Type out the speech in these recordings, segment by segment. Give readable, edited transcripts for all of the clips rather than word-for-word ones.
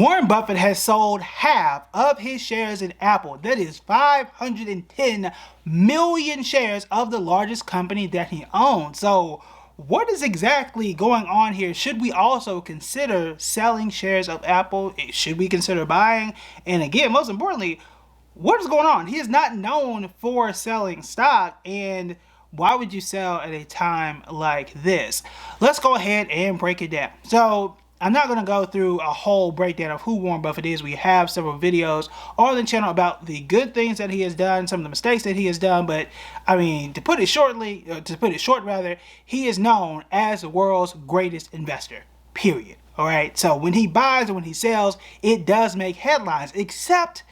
Warren Buffett has sold half of his shares in Apple. That is 510 million shares of the largest company that he owns. So what is exactly going on here? Should we also consider selling shares of Apple? Should we consider buying? And again, most importantly, what is going on? He is not known for selling stock, and why would you sell at a time like this? Let's go ahead and break it down. So I'm not going to go through a whole breakdown of who Warren Buffett is. We have several videos on the channel about the good things that he has done, some of the mistakes that he has done. But I mean, to put it short, he is known as the world's greatest investor, period. All right. So when he buys and when he sells, it does make headlines, except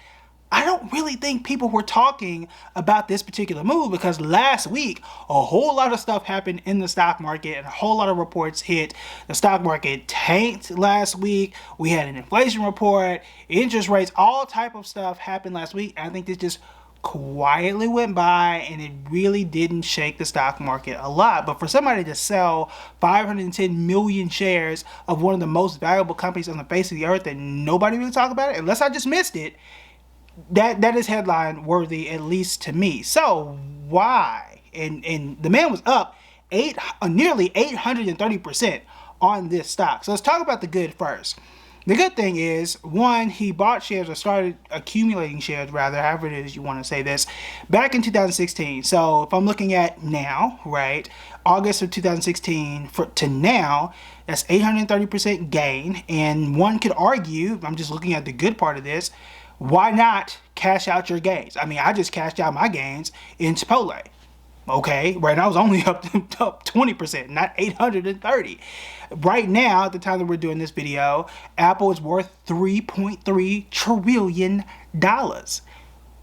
I don't really think people were talking about this particular move, because last week a whole lot of stuff happened in the stock market and a whole lot of reports hit. The stock market tanked last week. We had an inflation report, interest rates, all type of stuff happened last week. And I think this just quietly went by and it really didn't shake the stock market a lot. But for somebody to sell 510 million shares of one of the most valuable companies on the face of the earth and nobody really talk about it, unless I just missed it, that is headline worthy, at least to me. So why? And the man was up nearly 830% on this stock. So let's talk about the good first. The good thing is, one, he bought shares or started accumulating shares, rather, however it is you want to say this, back in 2016. So if I'm looking at now, right, August of 2016 to now, that's 830% gain. And one could argue, I'm just looking at the good part of this, why not cash out your gains? I mean, I just cashed out my gains in Chipotle. Okay, right now I was only up 20%, not 830. Right now, at the time that we're doing this video, Apple is worth $3.3 trillion.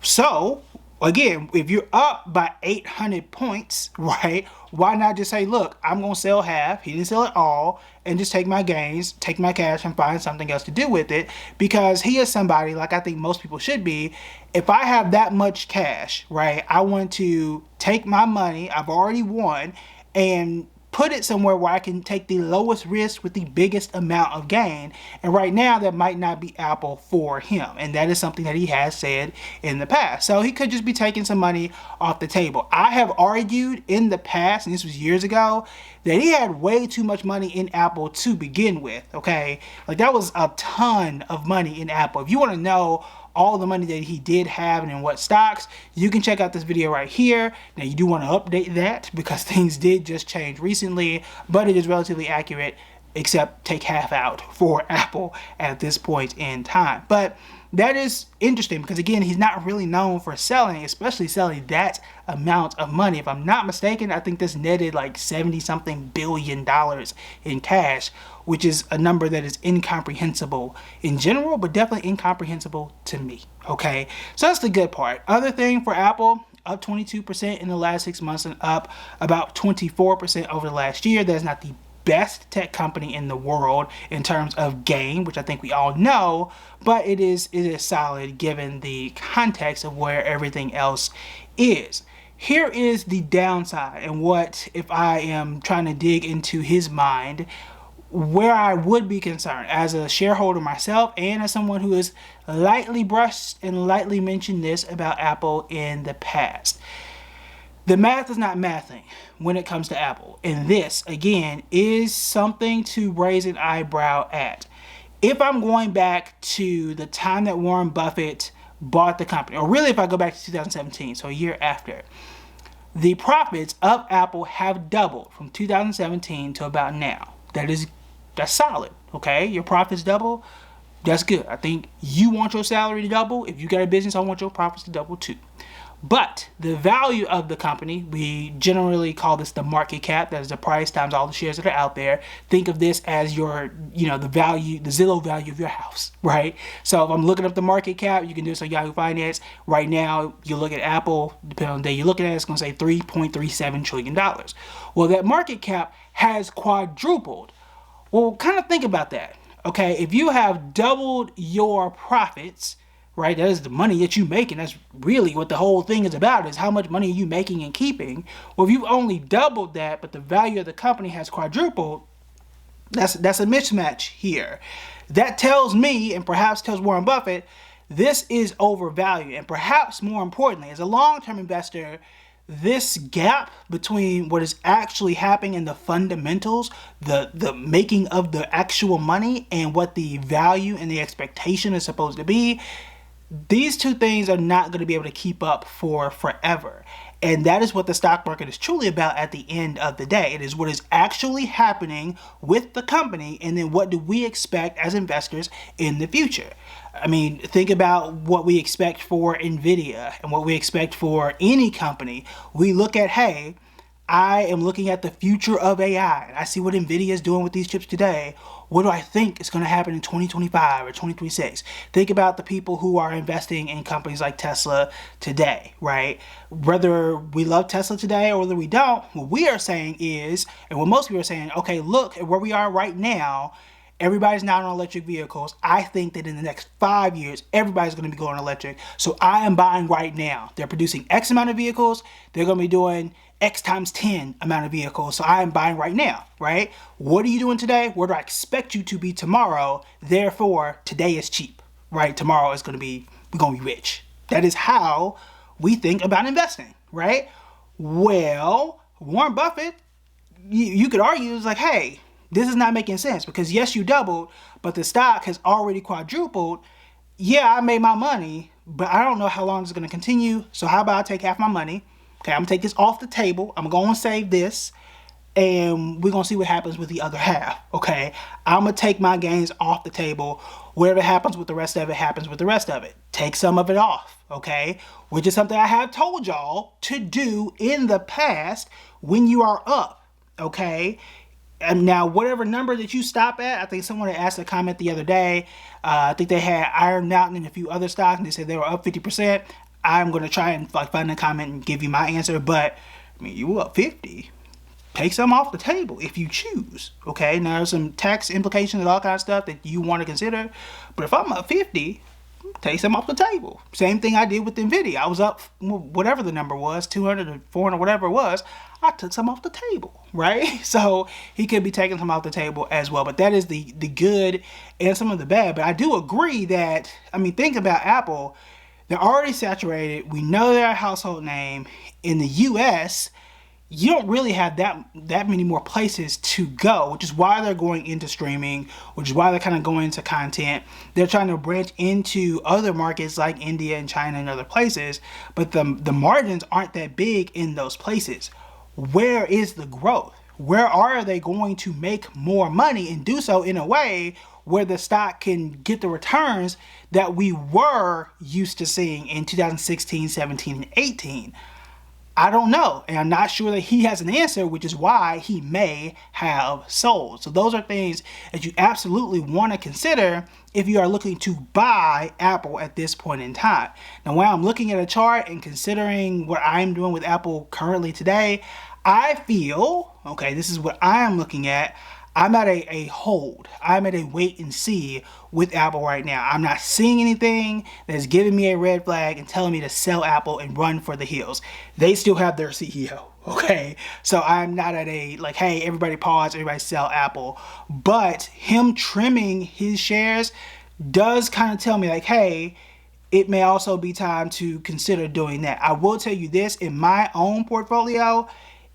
So, again, if you're up by 800 points, right, why not just say, look, I'm going to sell half, he didn't sell it all, and just take my gains, take my cash, and find something else to do with it? Because he is somebody, like I think most people should be, if I have that much cash, right, I want to take my money I've already won and put it somewhere where I can take the lowest risk with the biggest amount of gain. And right now, that might not be Apple for him. And that is something that he has said in the past. So he could just be taking some money off the table. I have argued in the past, and this was years ago, that he had way too much money in Apple to begin with, okay? Like, that was a ton of money in Apple. If you want to know all the money that he did have and in what stocks, you can check out this video right here. Now, you do want to update that because things did just change recently, but it is relatively accurate, except take half out for Apple at this point in time. But that is interesting because, again, he's not really known for selling, especially selling that amount of money. If I'm not mistaken, I think this netted like $70-something billion in cash, which is a number that is incomprehensible in general, but definitely incomprehensible to me, okay? So that's the good part. Other thing for Apple, up 22% in the last 6 months and up about 24% over the last year. That's not the best tech company in the world in terms of gain, which I think we all know, but it is solid given the context of where everything else is. Here is the downside, and what, if I am trying to dig into his mind, where I would be concerned as a shareholder myself and as someone who has lightly brushed and lightly mentioned this about Apple in the past. The math is not mathing when it comes to Apple. And this, again, is something to raise an eyebrow at. If I'm going back to the time that Warren Buffett bought the company, or really if I go back to 2017, so a year after, the profits of Apple have doubled from 2017 to about now. That's solid, okay? Your profits double, that's good. I think you want your salary to double. If you got a business, I want your profits to double too. But the value of the company, we generally call this the market cap. That is the price times all the shares that are out there. Think of this as your, the value, the Zillow value of your house, right? So if I'm looking up the market cap, you can do this on Yahoo Finance. Right now, you look at Apple, depending on the day you're looking at it, it's going to say $3.37 trillion. Well, that market cap has quadrupled. Well, kind of think about that, okay? If you have doubled your profits, right, that is the money that you make, and that's really what the whole thing is about, is how much money are you making and keeping. Well, if you've only doubled that, but the value of the company has quadrupled, that's a mismatch here. That tells me, and perhaps tells Warren Buffett, this is overvalued. And perhaps more importantly, as a long-term investor, this gap between what is actually happening in the fundamentals, the making of the actual money, and what the value and the expectation is supposed to be, these two things are not going to be able to keep up for forever. And that is what the stock market is truly about at the end of the day. It is what is actually happening with the company, and then what do we expect as investors in the future. I mean, think about what we expect for Nvidia and what we expect for any company. We look at, hey, I am looking at the future of AI, and I see what Nvidia is doing with these chips today. What do I think is going to happen in 2025 or 2026? Think about the people who are investing in companies like Tesla today, right? Whether we love Tesla today or whether we don't, what we are saying is, and what most people are saying, okay, look at where we are right now. Everybody's now on electric vehicles. I think that in the next 5 years, everybody's going to be going electric. So I am buying right now. They're producing X amount of vehicles. They're going to be doing X times 10 amount of vehicles. So I am buying right now, right? What are you doing today? Where do I expect you to be tomorrow? Therefore, today is cheap, right? Tomorrow is going to be, we're going to be rich. That is how we think about investing, right? Well, Warren Buffett, you could argue, is like, hey, this is not making sense because yes, you doubled, but the stock has already quadrupled. Yeah, I made my money, but I don't know how long it's going to continue. So how about I take half my money? Okay, I'm going to take this off the table. I'm going to save this, and we're going to see what happens with the other half. Okay, I'm going to take my gains off the table. Whatever happens with the rest of it happens with the rest of it. Take some of it off, okay? Which is something I have told y'all to do in the past when you are up, okay? And now, whatever number that you stop at, I think someone had asked a comment the other day. I think they had Iron Mountain and a few other stocks, and they said they were up 50%. I'm going to try and find a comment and give you my answer. But, I mean, you were up 50. Take some off the table if you choose. Okay, now there's some tax implications and all kinds of stuff that you want to consider. But if I'm up 50, take some off the table. Same thing I did with Nvidia. I was up whatever the number was, 200 or 400, whatever it was. I took some off the table, right? So he could be taking some off the table as well. But that is the good and some of the bad. But I do agree that, I mean, think about Apple. They're already saturated. We know they're a household name. In the US, you don't really have that many more places to go, which is why they're going into streaming, which is why they're kind of going into content. They're trying to branch into other markets like India and China and other places, but the margins aren't that big in those places. Where is the growth? Where are they going to make more money and do so in a way where the stock can get the returns that we were used to seeing in 2016, 17, and 18? I don't know, and I'm not sure that he has an answer, which is why he may have sold. So those are things that you absolutely want to consider if you are looking to buy Apple at this point in time. Now, when I'm looking at a chart and considering what I'm doing with Apple currently today, I feel, okay, this is what I'm looking at, I'm at a hold. I'm at a wait and see with Apple right now. I'm not seeing anything that's giving me a red flag and telling me to sell Apple and run for the hills. They still have their CEO, okay? So I'm not at a, like, hey, everybody pause, everybody sell Apple. But him trimming his shares does kind of tell me, like, hey, it may also be time to consider doing that. I will tell you this, in my own portfolio,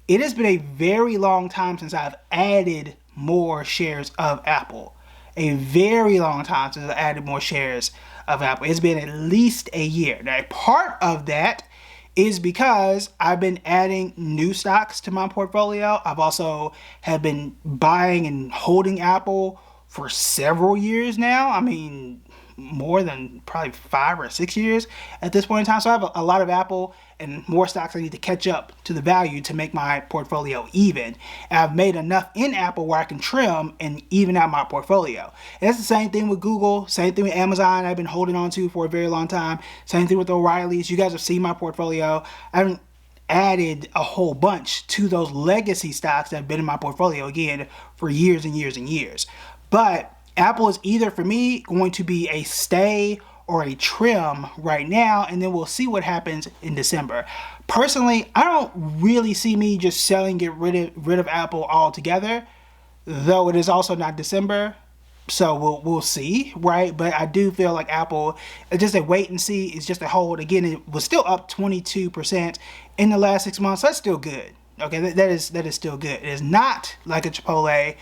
it has been a very long time since I've added more shares of Apple. A very long time since I added more shares of Apple. It's been at least a year. Now, part of that is because I've been adding new stocks to my portfolio. I've also have been buying and holding Apple for several years now. I mean, more than probably 5 or 6 years at this point in time. So I have a lot of Apple and more stocks I need to catch up to the value to make my portfolio even. And I've made enough in Apple where I can trim and even out my portfolio. And it's the same thing with Google, same thing with Amazon I've been holding on to for a very long time. Same thing with O'Reilly's. You guys have seen my portfolio. I haven't added a whole bunch to those legacy stocks that have been in my portfolio, again, for years and years and years. But Apple is either, for me, going to be a stay or a trim right now, and then we'll see what happens in December. Personally, I don't really see me just selling, get rid of Apple altogether, though it is also not December. So we'll see, right? But I do feel like Apple, it's just a wait and see. It's just a hold. Again, it was still up 22% in the last 6 months. That's still good. Okay, that is still good. It is not like a Chipotle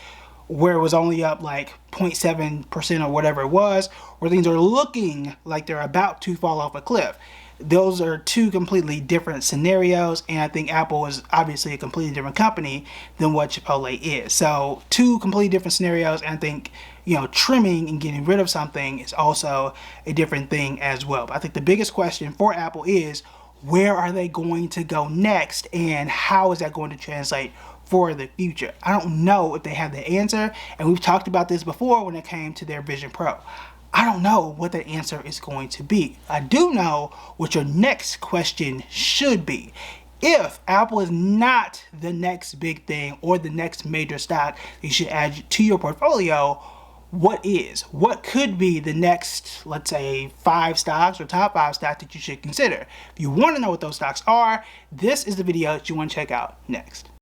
where it was only up like 0.7% or whatever it was, where things are looking like they're about to fall off a cliff. Those are two completely different scenarios, and I think Apple is obviously a completely different company than what Chipotle is. So two completely different scenarios, and I think, you know, trimming and getting rid of something is also a different thing as well. But I think the biggest question for Apple is, where are they going to go next, and how is that going to translate for the future? I don't know if they have the answer, and we've talked about this before when it came to their Vision Pro. I don't know what the answer is going to be. I do know what your next question should be. If Apple is not the next big thing or the next major stock that you should add to your portfolio, what is? What could be the next, let's say, 5 stocks or top 5 stocks that you should consider? If you want to know what those stocks are, this is the video that you want to check out next.